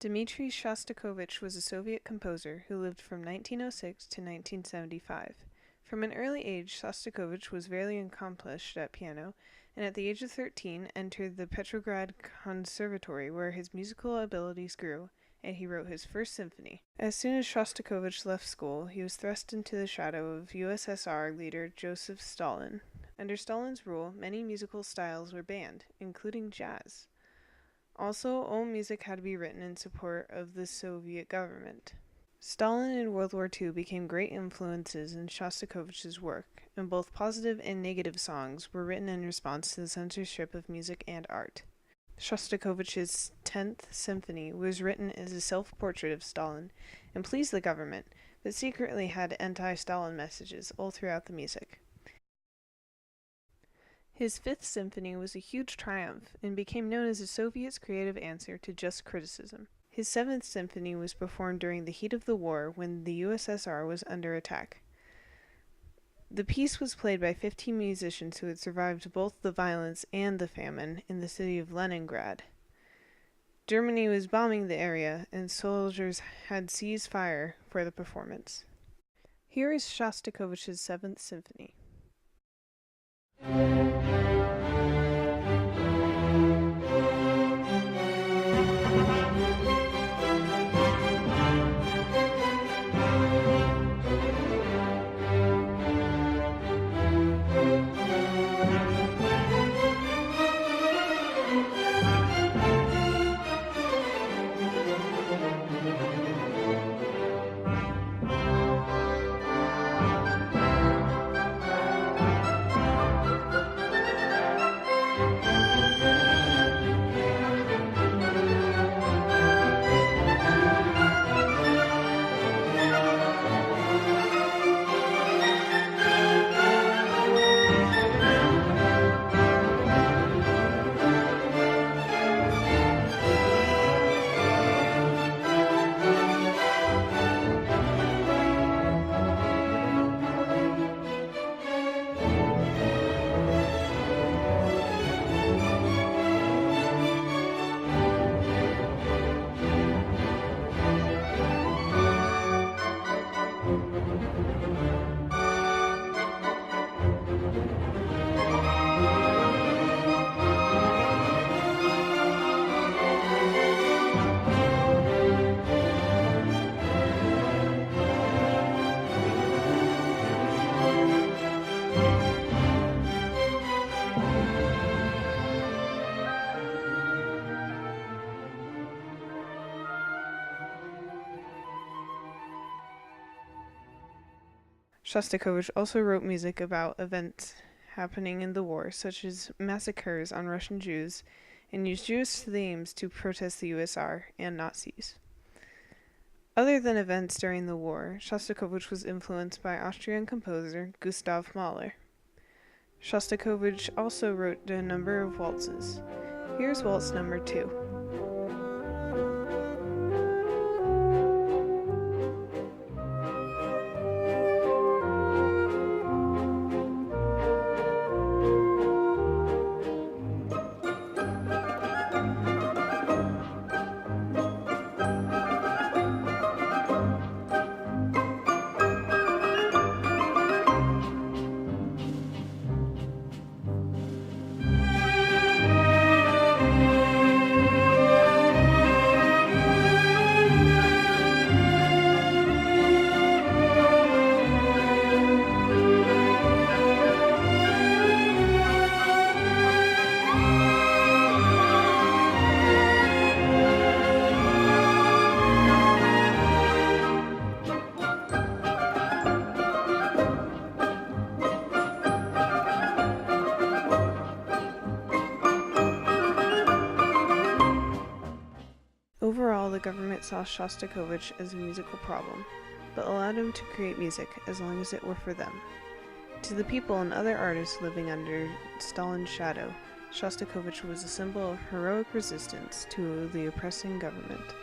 Dmitri Shostakovich was a Soviet composer who lived from 1906 to 1975. From an early age, Shostakovich was very accomplished at piano, and at the age of 13 entered the Petrograd Conservatory, where his musical abilities grew, and he wrote his first symphony. As soon as Shostakovich left school, he was thrust into the shadow of USSR leader Joseph Stalin. Under Stalin's rule, many musical styles were banned, including jazz. Also, all music had to be written in support of the Soviet government. Stalin and World War II became great influences in Shostakovich's work, and both positive and negative songs were written in response to the censorship of music and art. Shostakovich's 10th Symphony was written as a self-portrait of Stalin and pleased the government, but secretly had anti-Stalin messages all throughout the music. His Fifth Symphony was a huge triumph and became known as the Soviets' creative answer to just criticism. His Seventh Symphony was performed during the heat of the war when the USSR was under attack. The piece was played by 15 musicians who had survived both the violence and the famine in the city of Leningrad. Germany was bombing the area, and soldiers had seized fire for the performance. Here is Shostakovich's Seventh Symphony. Shostakovich also wrote music about events happening in the war, such as massacres on Russian Jews, and used Jewish themes to protest the USSR and Nazis. Other than events during the war, Shostakovich was influenced by Austrian composer Gustav Mahler. Shostakovich also wrote a number of waltzes. Here's Waltz Number 2. Overall, the government saw Shostakovich as a musical problem, but allowed him to create music as long as it were for them. To the people and other artists living under Stalin's shadow, Shostakovich was a symbol of heroic resistance to the oppressing government.